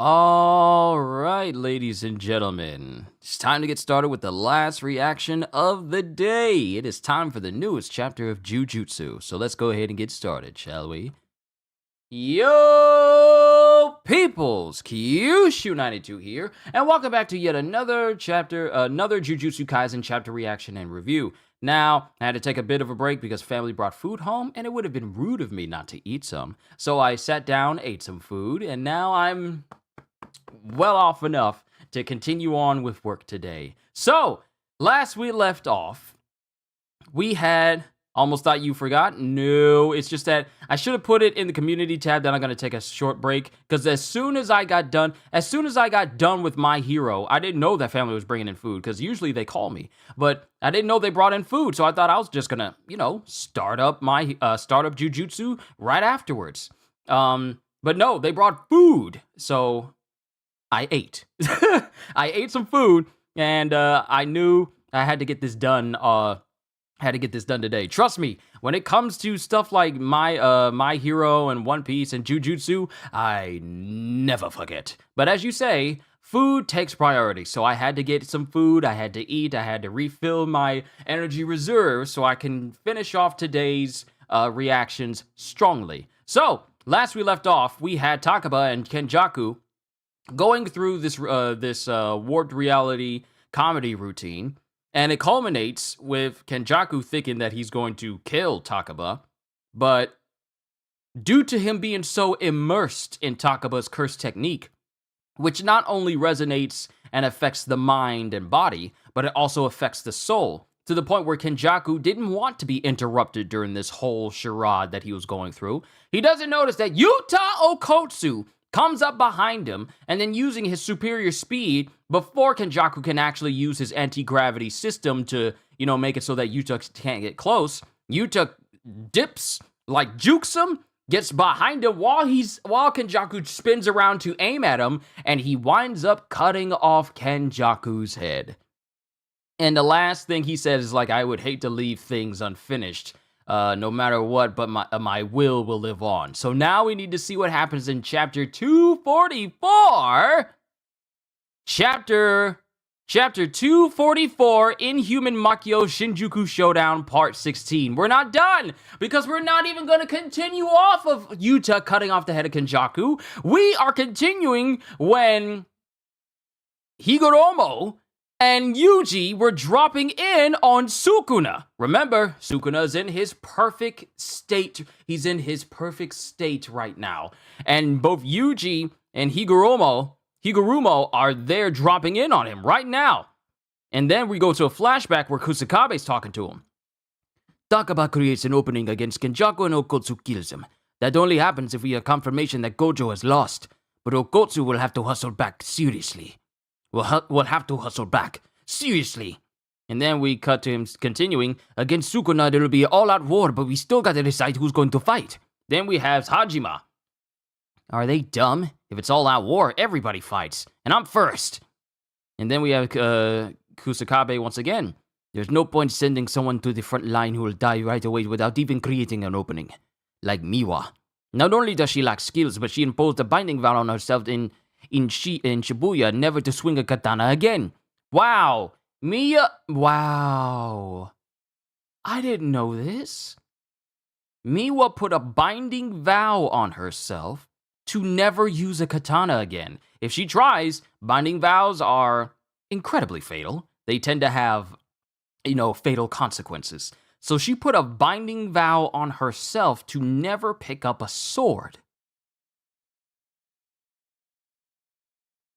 All right, ladies and gentlemen, it's time to get started with the last reaction of the day. It is time for the newest chapter of Jujutsu. So let's go ahead and get started, shall we? Yo, peoples! Kyushu92 here, and welcome back to yet another chapter, another Jujutsu Kaisen chapter reaction and review. Now, I had to take a bit of a break because family brought food home, and it would have been rude of me not to eat some. So I sat down, ate some food, and now I'm well off enough to continue on with work today. So, last we left off, we had... Almost thought you forgot? No, it's just that I should have put it in the community tab that I'm going to take a short break, because as soon as I got done with my hero, I didn't know that family was bringing in food, because usually they call me, but I didn't know they brought in food, so I thought I was just going to, start up Jujutsu right afterwards. But no, they brought food, so I ate. I ate some food, and I knew I had to get this done, today. Trust me, when it comes to stuff like my Hero and One Piece and Jujutsu, I never forget. But as you say, food takes priority, so I had to get some food, I had to eat, I had to refill my energy reserves so I can finish off today's reactions strongly. So, last we left off, we had Takaba and Kenjaku going through this warped reality comedy routine. And it culminates with Kenjaku thinking that he's going to kill Takaba, but due to him being so immersed in Takaba's curse technique, which not only resonates and affects the mind and body, but it also affects the soul, to the point where Kenjaku didn't want to be interrupted during this whole charade that he was going through. He doesn't notice that Yuta Okotsu comes up behind him, and then using his superior speed, before Kenjaku can actually use his anti-gravity system to, make it so that Yuta can't get close, Yuta dips, like jukes him, gets behind him while Kenjaku spins around to aim at him, and he winds up cutting off Kenjaku's head. And the last thing he says is I would hate to leave things unfinished. No matter what, but my will live on. So now we need to see what happens in chapter 244. Chapter 244, Inhuman Makyo Shinjuku Showdown Part 16. We're not done, because we're not even going to continue off of Yuta cutting off the head of Kenjaku. We are continuing when Higoromo and Yuji were dropping in on Sukuna. Remember, Sukuna's in his perfect state. He's in his perfect state right now. And both Yuji and Higurumo are there dropping in on him right now. And then we go to a flashback where Kusakabe's talking to him. Takaba creates an opening against Kenjaku and Okotsu kills him. That only happens if we have confirmation that Gojo has lost. But Okotsu will have to hustle back seriously. We'll have to hustle back. Seriously. And then we cut to him continuing, against Sukuna there will be all-out war, but we still gotta decide who's going to fight. Then we have Hajima. Are they dumb? If it's all-out war, everybody fights. And I'm first. And then we have Kusakabe once again. There's no point sending someone to the front line who will die right away without even creating an opening. Like Miwa. Not only does she lack skills, but she imposed a binding vow on herself in Shibuya never to swing a katana again. Wow. Wow. I didn't know this. Miwa put a binding vow on herself to never use a katana again. If she tries, binding vows are incredibly fatal. They tend to have, fatal consequences. So she put a binding vow on herself to never pick up a sword.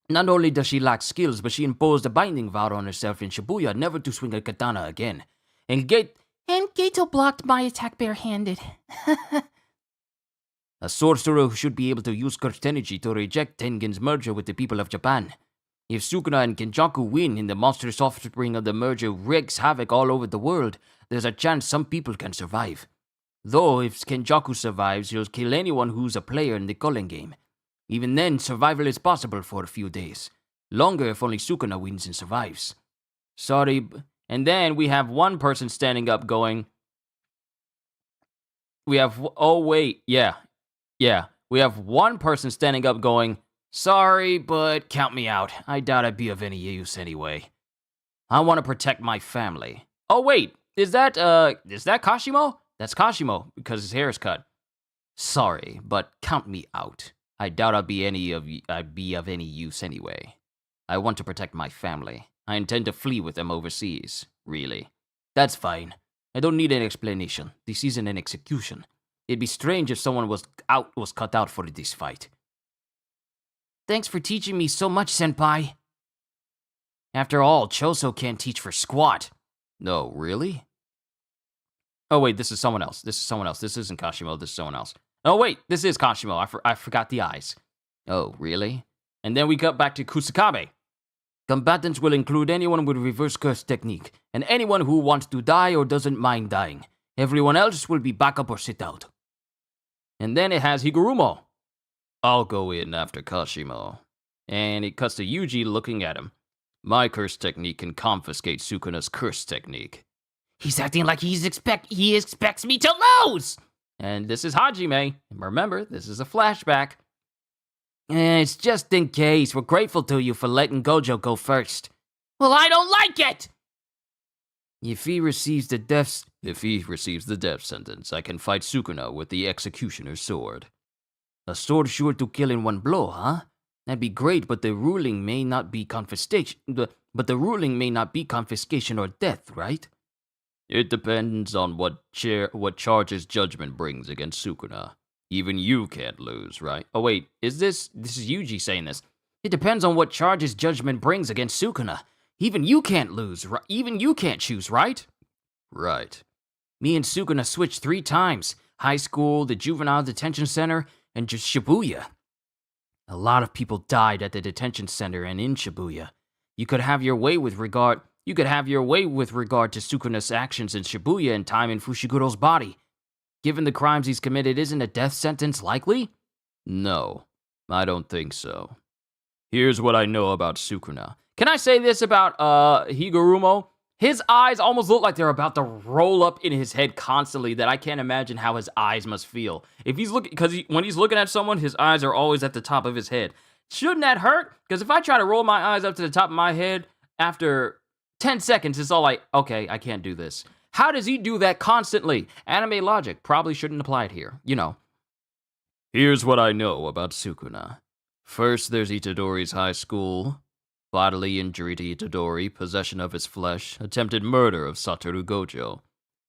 Not only does she lack skills, but she imposed a binding vow on herself in Shibuya never to swing a katana again. And Geto blocked my attack barehanded. A sorcerer who should be able to use cursed energy to reject Tengen's merger with the people of Japan. If Sukuna and Kenjaku win and the monstrous offspring of the merger wreaks havoc all over the world, there's a chance some people can survive. Though if Kenjaku survives, he'll kill anyone who's a player in the culling game. Even then, survival is possible for a few days. Longer if only Sukuna wins and survives. Sorry. And then we have one person standing up going... We have... Oh, wait. Yeah. We have one person standing up going, Sorry, but count me out. I doubt I'd be of any use anyway. I want to protect my family. Oh wait, is that Kashimo? That's Kashimo because his hair is cut. Sorry, but count me out. I doubt I'd be of any use anyway. I want to protect my family. I intend to flee with them overseas. Really. That's fine. I don't need an explanation. This isn't an execution. It'd be strange if someone was cut out for this fight. Thanks for teaching me so much, senpai. After all, Choso can't teach for squat. No, really? Oh wait, this is someone else. This isn't Kashimo, this is someone else. Oh wait, this is Kashimo. I forgot the eyes. Oh, really? And then we got back to Kusakabe. Combatants will include anyone with reverse curse technique, and anyone who wants to die or doesn't mind dying. Everyone else will be backup or sit out. And then it has Higurumo. I'll go in after Kashimo. And it cuts to Yuji looking at him. My curse technique can confiscate Sukuna's curse technique. He's acting like he expects me to lose! And this is Hajime. Remember, this is a flashback. It's just in case. We're grateful to you for letting Gojo go first. Well, I don't like it! If he receives the death sentence, I can fight Sukuna with the executioner's sword. A sword sure to kill in one blow, huh? That'd be great, but the ruling may not be confiscation. But the ruling may not be confiscation or death, right? It depends on what charges judgment brings against Sukuna. Even you can't lose, right? Oh wait, this is Yuji saying this. It depends on what charges judgment brings against Sukuna. Even you can't lose, even you can't choose, right? Right. Me and Sukuna switched 3 times. High school, the juvenile detention center, and just Shibuya. A lot of people died at the detention center and in Shibuya. You could have your way with regard to Sukuna's actions in Shibuya and time in Fushiguro's body. Given the crimes he's committed, isn't a death sentence likely? No, I don't think so. Here's what I know about Sukuna. Can I say this about Higurumo? His eyes almost look like they're about to roll up in his head constantly, that I can't imagine how his eyes must feel. If he's looking, because when he's looking at someone, his eyes are always at the top of his head. Shouldn't that hurt? Because if I try to roll my eyes up to the top of my head, after 10 seconds, it's all like, okay, I can't do this. How does he do that constantly? Anime logic probably shouldn't apply it here, you know. Here's what I know about Sukuna. First, there's Itadori's high school. Bodily injury to Itadori, possession of his flesh, attempted murder of Satoru Gojo.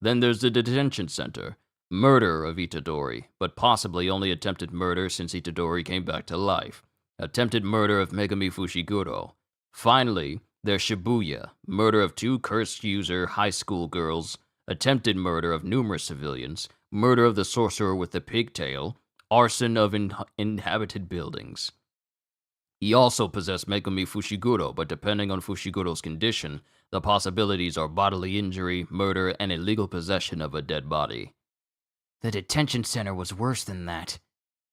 Then there's the detention center. Murder of Itadori, but possibly only attempted murder since Itadori came back to life. Attempted murder of Megami Fushiguro. Finally, there's Shibuya, murder of 2 cursed user high school girls, attempted murder of numerous civilians, murder of the sorcerer with the pigtail, arson of inhabited buildings. He also possessed Megami Fushiguro, but depending on Fushiguro's condition, the possibilities are bodily injury, murder, and illegal possession of a dead body. The detention center was worse than that.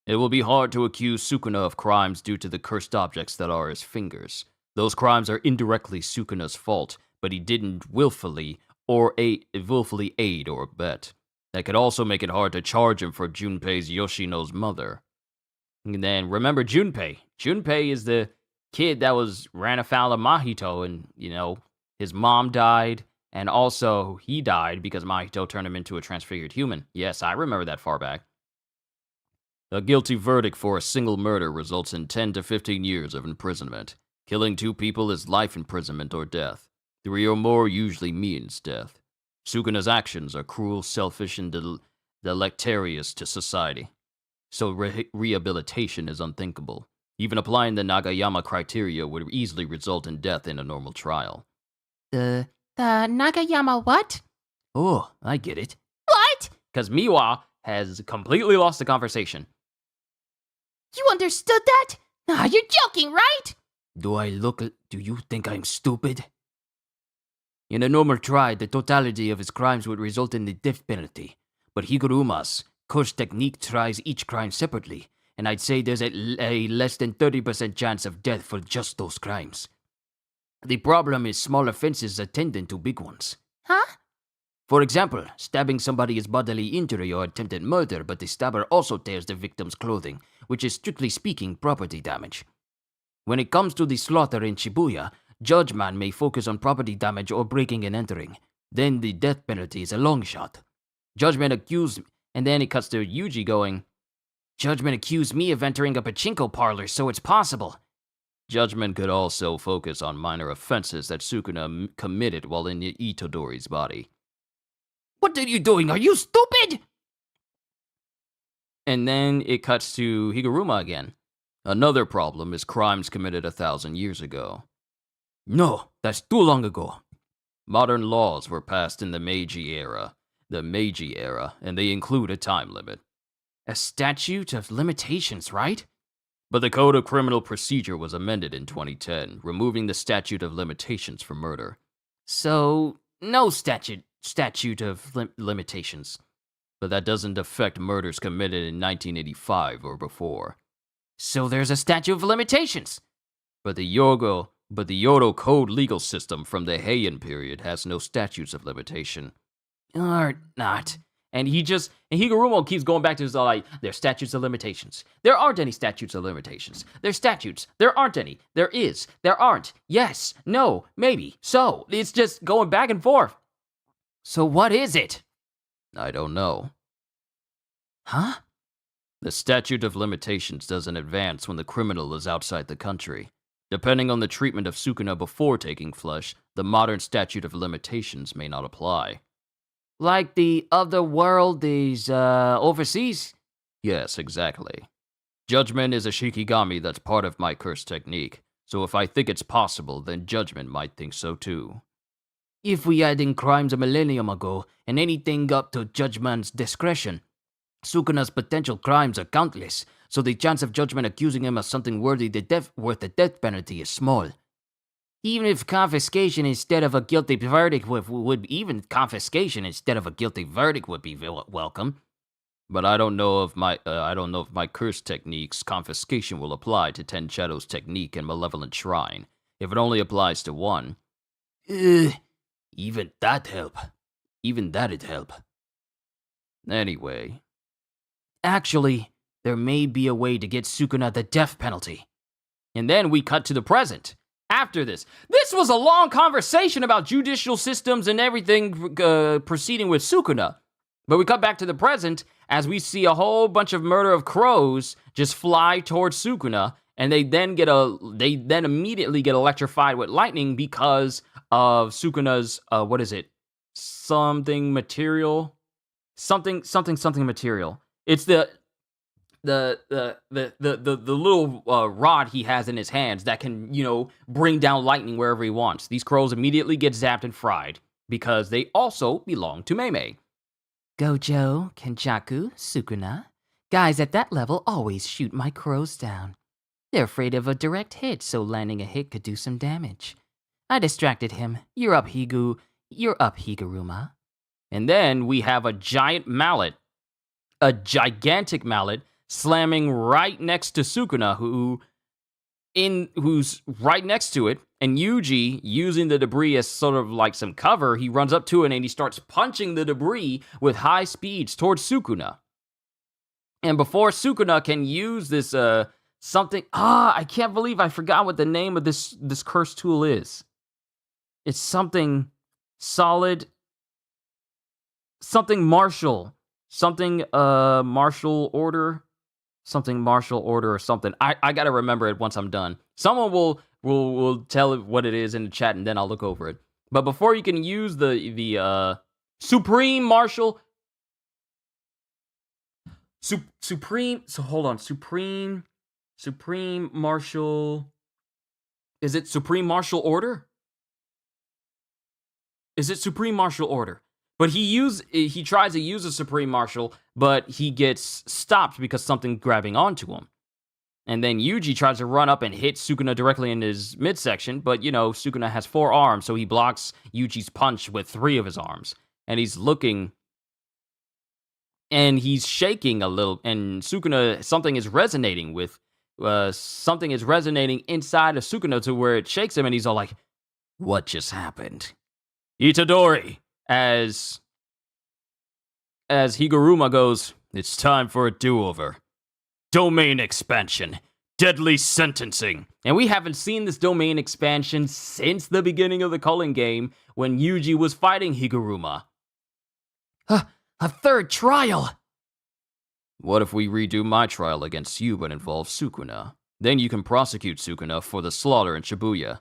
It will be hard to accuse Sukuna of crimes due to the cursed objects that are his fingers. Those crimes are indirectly Sukuna's fault, but he didn't willfully aid or abet. That could also make it hard to charge him for Junpei's Yoshino's mother. And then remember Junpei. Junpei is the kid that ran afoul of Mahito, and, you know, his mom died, and also he died because Mahito turned him into a transfigured human. Yes, I remember that far back. A guilty verdict for a single murder results in 10 to 15 years of imprisonment. Killing 2 people is life imprisonment or death. 3 or more usually means death. Sukuna's actions are cruel, selfish, and deleterious to society. So rehabilitation is unthinkable. Even applying the Nagayama criteria would easily result in death in a normal trial. The Nagayama what? Oh, I get it. What? Because Miwa has completely lost the conversation. You understood that? Ah, you're joking, right? Do you think I'm stupid? In a normal trial, the totality of his crimes would result in the death penalty. But Higuruma's curse technique tries each crime separately, and I'd say there's a less than 30% chance of death for just those crimes. The problem is small offenses attendant to big ones. Huh? For example, stabbing somebody is bodily injury or attempted murder, but the stabber also tears the victim's clothing, which is strictly speaking property damage. When it comes to the slaughter in Shibuya, Judgment may focus on property damage or breaking and entering. Then the death penalty is a long shot. Judgment accused, and then it cuts to Yuji going, Judgment accused me of entering a pachinko parlor, so it's possible. Judgment could also focus on minor offenses that Sukuna committed while in Itadori's body. What are you doing? Are you stupid? And then it cuts to Higuruma again. Another problem is crimes committed 1,000 years ago. No, that's too long ago. Modern laws were passed in the Meiji era, and they include a time limit. A statute of limitations, right? But the Code of Criminal Procedure was amended in 2010, removing the statute of limitations for murder. So, no statute of limitations. But that doesn't affect murders committed in 1985 or before. So there's a statute of limitations. But the Yodo Code legal system from the Heian period has no statutes of limitation. Or not. And Higuruma keeps going back to his like, there's statutes of limitations. There aren't any statutes of limitations. There's statutes. There aren't any. There is. There aren't. Yes. No. Maybe. So. It's just going back and forth. So what is it? I don't know. Huh? The statute of limitations doesn't advance when the criminal is outside the country. Depending on the treatment of Sukuna before taking flesh, the modern statute of limitations may not apply. Like the other world is, overseas? Yes, exactly. Judgment is a shikigami that's part of my curse technique, so if I think it's possible, then Judgment might think so too. If we add in crimes a millennium ago, and anything up to Judgment's discretion, Sukuna's potential crimes are countless, so the chance of Judgment accusing him of something worth the death penalty is small. Even if confiscation instead of a guilty verdict would be welcome. But I don't know if my curse technique's confiscation will apply to Ten Shadows technique and Malevolent Shrine. If it only applies to one. Even that'd help. Anyway. Actually, there may be a way to get Sukuna the death penalty. And then we cut to the present. After this was a long conversation about judicial systems and everything proceeding with Sukuna. But we cut back to the present as we see a whole bunch of murder of crows just fly towards Sukuna, and they then immediately get electrified with lightning because of Sukuna's something material. It's the little rod he has in his hands that can, bring down lightning wherever he wants. These crows immediately get zapped and fried because they also belong to Meimei. Gojo, Kenjaku, Sukuna. Guys at that level always shoot my crows down. They're afraid of a direct hit, so landing a hit could do some damage. I distracted him. You're up, Higuruma. And then we have a gigantic mallet, slamming right next to Sukuna, who's right next to it, and Yuji, using the debris as sort of like some cover, he runs up to it and he starts punching the debris with high speeds towards Sukuna. And before Sukuna can use this, I can't believe I forgot what the name of this curse tool is. It's something solid, something martial, martial order or something. I gotta remember it once I'm done. Someone will tell what it is in the chat, and then I'll look over it. But before you can use the supreme martial, supreme martial. Is it supreme martial order? But he tries to use a supreme martial, but he gets stopped because something's grabbing onto him. And then Yuji tries to run up and hit Sukuna directly in his midsection, but Sukuna has 4 arms, so he blocks Yuji's punch with 3 of his arms. And he's looking, and he's shaking a little, and Sukuna, something is resonating inside of Sukuna to where it shakes him, and he's all like, what just happened? Itadori! As Higuruma goes, it's time for a do-over. Domain expansion. Deadly sentencing. And we haven't seen this domain expansion since the beginning of the Culling game when Yuji was fighting Higuruma. A third trial! What if we redo my trial against you but involve Sukuna? Then you can prosecute Sukuna for the slaughter in Shibuya.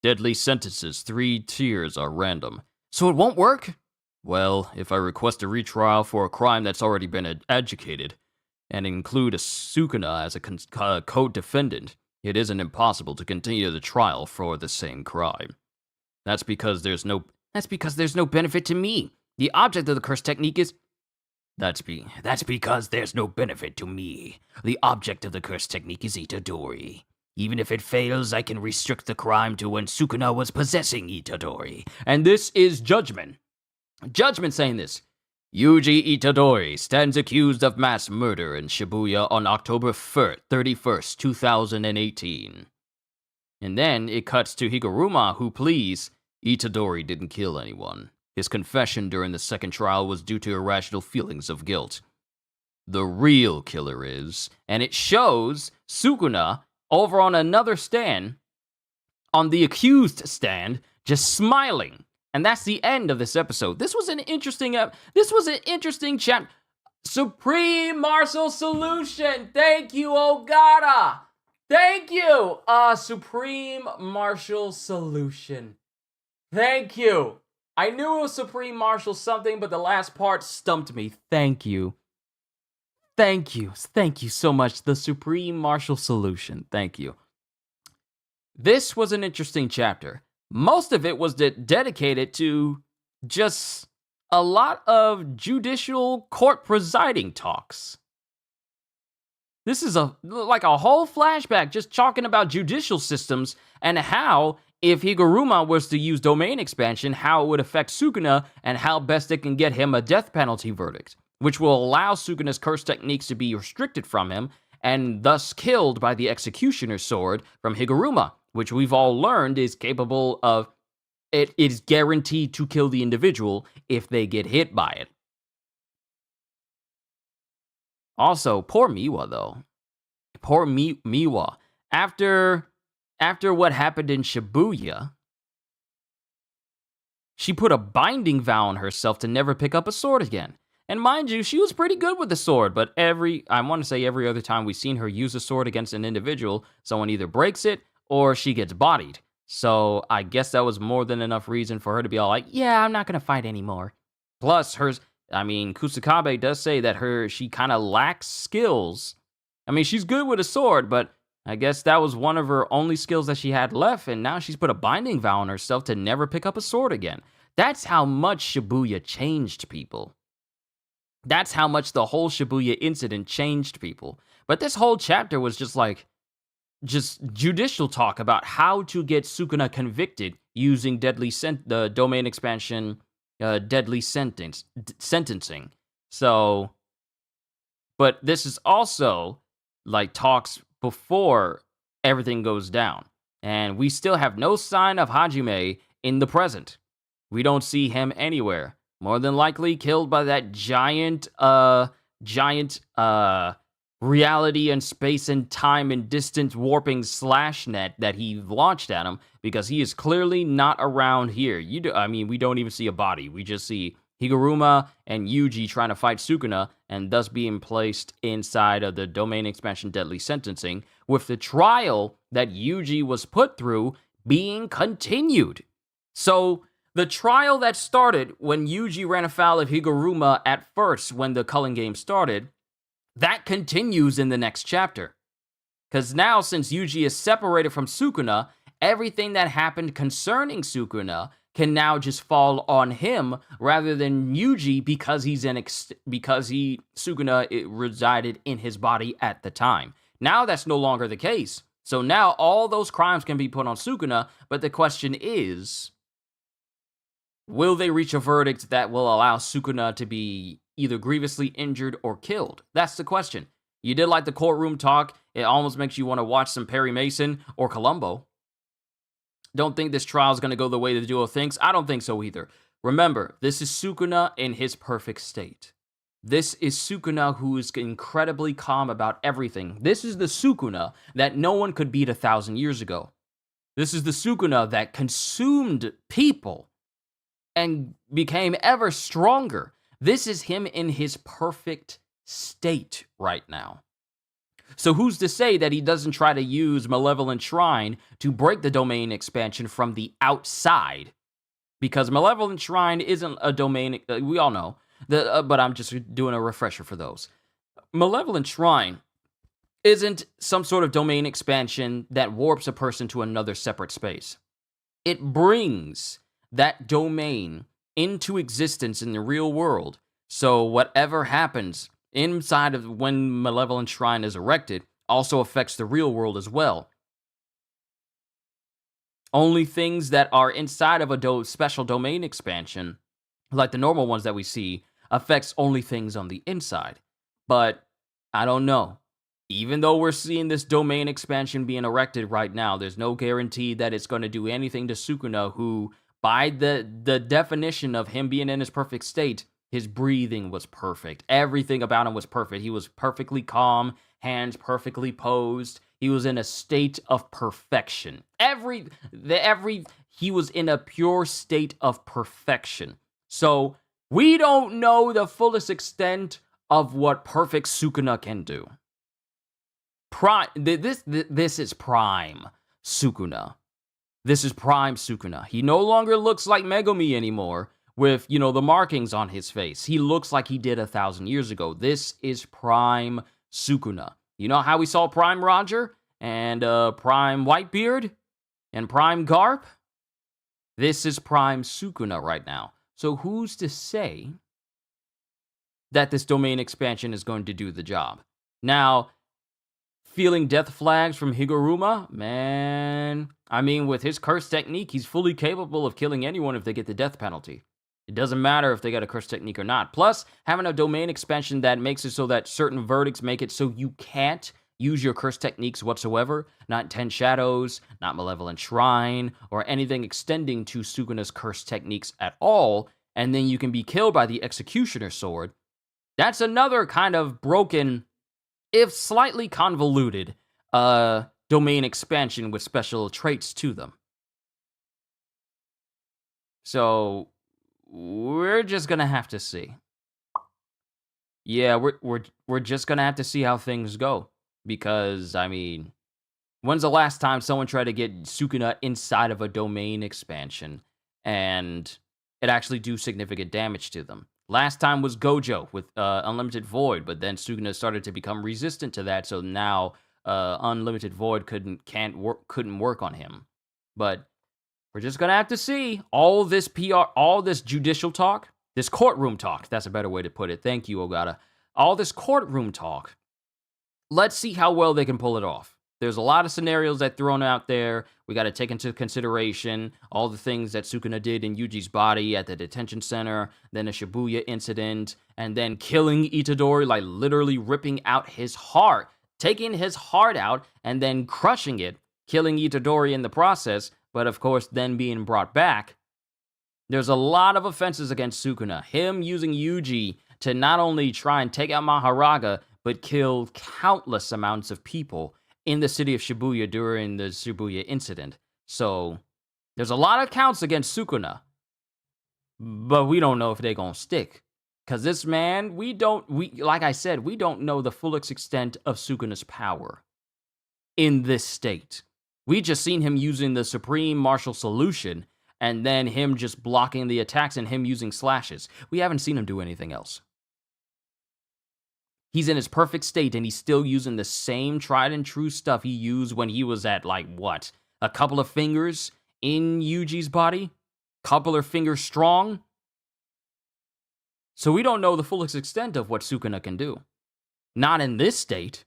Deadly sentences, 3 tiers are random. So it won't work? Well, if I request a retrial for a crime that's already been adjudicated, and include a Sukuna as a co-defendant, it isn't impossible to continue the trial for the same crime. That's because there's no benefit to me. The object of the curse technique is... That's because there's no benefit to me. The object of the curse technique is Itadori. Even if it fails, I can restrict the crime to when Sukuna was possessing Itadori. And this is Judgment. Judgment saying this. Yuji Itadori stands accused of mass murder in Shibuya on October 31st, 2018. And then it cuts to Higuruma, who pleads, Itadori didn't kill anyone. His confession during the second trial was due to irrational feelings of guilt. The real killer is, and it shows Sukuna over on another stand, on the accused stand, just smiling. And that's the end of this episode. This was an interesting chapter. Supreme Martial Solution. Thank you, Ogata. Thank you. Supreme Martial Solution. Thank you. I knew it was Supreme Martial something, but the last part stumped me. Thank you. Thank you. Thank you so much. The Supreme Martial Solution. Thank you. This was an interesting chapter. Most of it was dedicated to just a lot of judicial court presiding talks. This is like a whole flashback just talking about judicial systems and how, if Higuruma was to use domain expansion, how it would affect Sukuna and how best it can get him a death penalty verdict, which will allow Sukuna's curse techniques to be restricted from him and thus killed by the executioner's sword from Higuruma, which we've all learned is capable of, it is guaranteed to kill the individual if they get hit by it. Also, poor Miwa, though. Poor Miwa. After what happened in Shibuya, she put a binding vow on herself to never pick up a sword again. And mind you, she was pretty good with the sword, but every other time we've seen her use a sword against an individual, someone either breaks it or she gets bodied. So I guess that was more than enough reason for her to be all like, yeah, I'm not going to fight anymore. Plus, Kusakabe does say that she kind of lacks skills. I mean, she's good with a sword, but I guess that was one of her only skills that she had left, and now she's put a binding vow on herself to never pick up a sword again. That's how much Shibuya changed people. That's how much the whole Shibuya incident changed people. But this whole chapter was just judicial talk about how to get Sukuna convicted using the domain expansion, deadly sentencing. So, but this is also like talks before everything goes down. And we still have no sign of Hajime in the present. We don't see him anywhere. More than likely killed by that giant reality and space and time and distance warping slash net that he launched at him, because he is clearly not around here. We don't even see a body. We just see Higuruma and Yuji trying to fight Sukuna and thus being placed inside of the domain expansion deadly sentencing, with the trial that Yuji was put through being continued. So the trial that started when Yuji ran afoul of Higuruma at first when the Culling game started, that continues in the next chapter. Because now, since Yuji is separated from Sukuna, everything that happened concerning Sukuna can now just fall on him rather than Yuji, because Sukuna resided in his body at the time. Now that's no longer the case. So now all those crimes can be put on Sukuna, but the question is, will they reach a verdict that will allow Sukuna to be either grievously injured or killed? That's the question. You did like the courtroom talk. It almost makes you want to watch some Perry Mason or Columbo. Don't think this trial is going to go the way the duo thinks. I don't think so either. Remember, this is Sukuna in his perfect state. This is Sukuna who is incredibly calm about everything. This is the Sukuna that no one could beat 1,000 years ago. This is the Sukuna that consumed people and became ever stronger. This is him in his perfect state right now. So who's to say that he doesn't try to use Malevolent Shrine to break the domain expansion from the outside? Because Malevolent Shrine isn't a domain, we all know, but I'm just doing a refresher for those. Malevolent Shrine isn't some sort of domain expansion that warps a person to another separate space. It brings that domain into existence in the real world. So whatever happens inside of when Malevolent Shrine is erected also affects the real world as well. Only things that are inside of a special domain expansion, like the normal ones that we see, affects only things on the inside. But I don't know. Even though we're seeing this domain expansion being erected right now, there's no guarantee that it's going to do anything to Sukuna, who, by the definition of him being in his perfect state, his breathing was perfect. Everything about him was perfect. He was perfectly calm, hands perfectly posed. He was in a state of perfection. He was in a pure state of perfection. So we don't know the fullest extent of what perfect Sukuna can do. This is prime Sukuna. This is prime Sukuna. He no longer looks like Megumi anymore with, the markings on his face. He looks like he did 1,000 years ago. This is prime Sukuna. You know how we saw prime Roger and prime Whitebeard and prime Garp? This is prime Sukuna right now. So who's to say that this domain expansion is going to do the job? Now, feeling death flags from Higuruma? Man, I mean, with his curse technique, he's fully capable of killing anyone if they get the death penalty. It doesn't matter if they got a curse technique or not. Plus, having a domain expansion that makes it so that certain verdicts make it so you can't use your curse techniques whatsoever, not 10 Shadows, not Malevolent Shrine, or anything extending to Sukuna's curse techniques at all, and then you can be killed by the Executioner Sword. That's another kind of broken, if slightly convoluted, domain expansion with special traits to them. So we're just gonna have to see. Yeah, we're just gonna have to see how things go. Because, I mean, when's the last time someone tried to get Sukuna inside of a domain expansion and it actually do significant damage to them? Last time was Gojo with Unlimited Void, but then Sukuna started to become resistant to that, so now Unlimited Void couldn't work on him. But we're just gonna have to see. All this judicial talk, this courtroom talk, that's a better way to put it. Thank you, Ogata. All this courtroom talk, let's see how well they can pull it off. There's a lot of scenarios that thrown out there. We got to take into consideration all the things that Sukuna did in Yuji's body at the detention center, then a Shibuya incident, and then killing Itadori, like literally ripping out his heart, taking his heart out, and then crushing it, killing Itadori in the process, but of course then being brought back. There's a lot of offenses against Sukuna. Him using Yuji to not only try and take out Maharaga, but kill countless amounts of people in the city of Shibuya during the Shibuya incident. So there's a lot of counts against Sukuna, but we don't know if they're gonna stick. Because this man, like I said, we don't know the fullest extent of Sukuna's power in this state. We just seen him using the Supreme Martial Solution, and then him just blocking the attacks and him using slashes. We haven't seen him do anything else. He's in his perfect state, and he's still using the same tried and true stuff he used when he was at, a couple of fingers in Yuji's body? Couple of fingers strong? So we don't know the fullest extent of what Sukuna can do. Not in this state.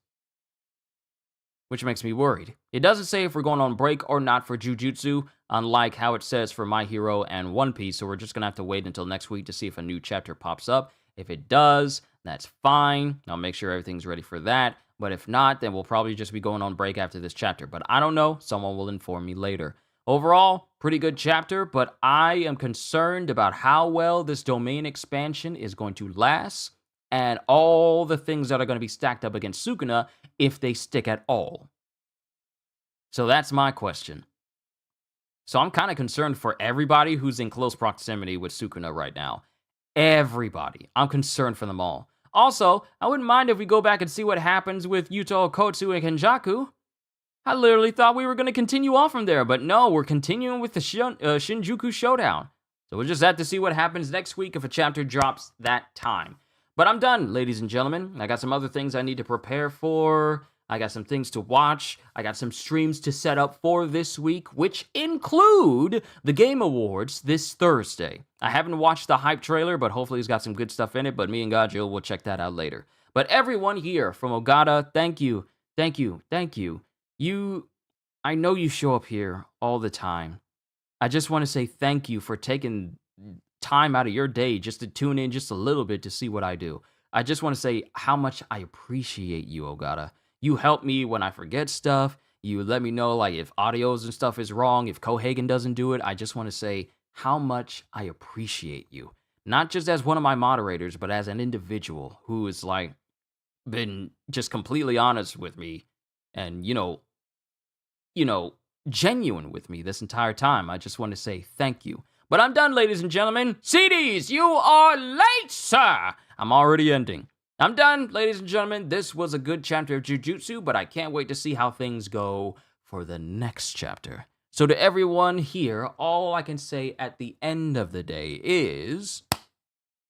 Which makes me worried. It doesn't say if we're going on break or not for Jujutsu, unlike how it says for My Hero and One Piece, so we're just going to have to wait until next week to see if a new chapter pops up. If it does, that's fine. I'll make sure everything's ready for that. But if not, then we'll probably just be going on break after this chapter. But I don't know. Someone will inform me later. Overall, pretty good chapter, but I am concerned about how well this domain expansion is going to last and all the things that are going to be stacked up against Sukuna if they stick at all. So that's my question. So I'm kind of concerned for everybody who's in close proximity with Sukuna right now. Everybody. I'm concerned for them all. Also, I wouldn't mind if we go back and see what happens with Yuto, Kotsu, and Kenjaku. I literally thought we were going to continue on from there, but no, we're continuing with the Shinjuku Showdown. So we'll just have to see what happens next week if a chapter drops that time. But I'm done, ladies and gentlemen. I got some other things I need to prepare for. I got some things to watch. I got some streams to set up for this week, which include the Game Awards this Thursday. I haven't watched the hype trailer, but hopefully it's got some good stuff in it. But me and Gajil will check that out later. But everyone here from Ogata, thank you, thank you, thank you. I know you show up here all the time. I just want to say thank you for taking time out of your day just to tune in just a little bit to see what I do. I just want to say how much I appreciate you, Ogata. You help me when I forget stuff. You let me know like if audios and stuff is wrong, if Kohagen doesn't do it. I just want to say how much I appreciate you. Not just as one of my moderators, but as an individual who is like been just completely honest with me and, genuine with me this entire time. I just want to say thank you. But I'm done, ladies and gentlemen. CDs, you are late, sir. I'm already ending. I'm done, ladies and gentlemen. This was a good chapter of Jujutsu, but I can't wait to see how things go for the next chapter. So to everyone here, all I can say at the end of the day is,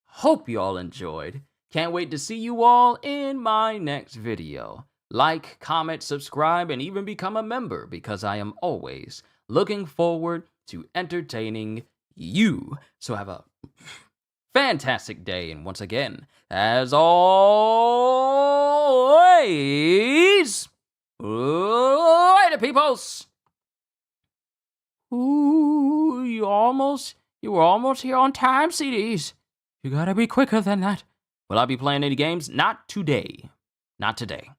hope you all enjoyed. Can't wait to see you all in my next video. Like, comment, subscribe, and even become a member because I am always looking forward to entertaining you. So have a fantastic day, and once again, as always, later, peoples. Ooh, you were almost here on time, CDs. You gotta be quicker than that. Will I be playing any games? Not today. Not today.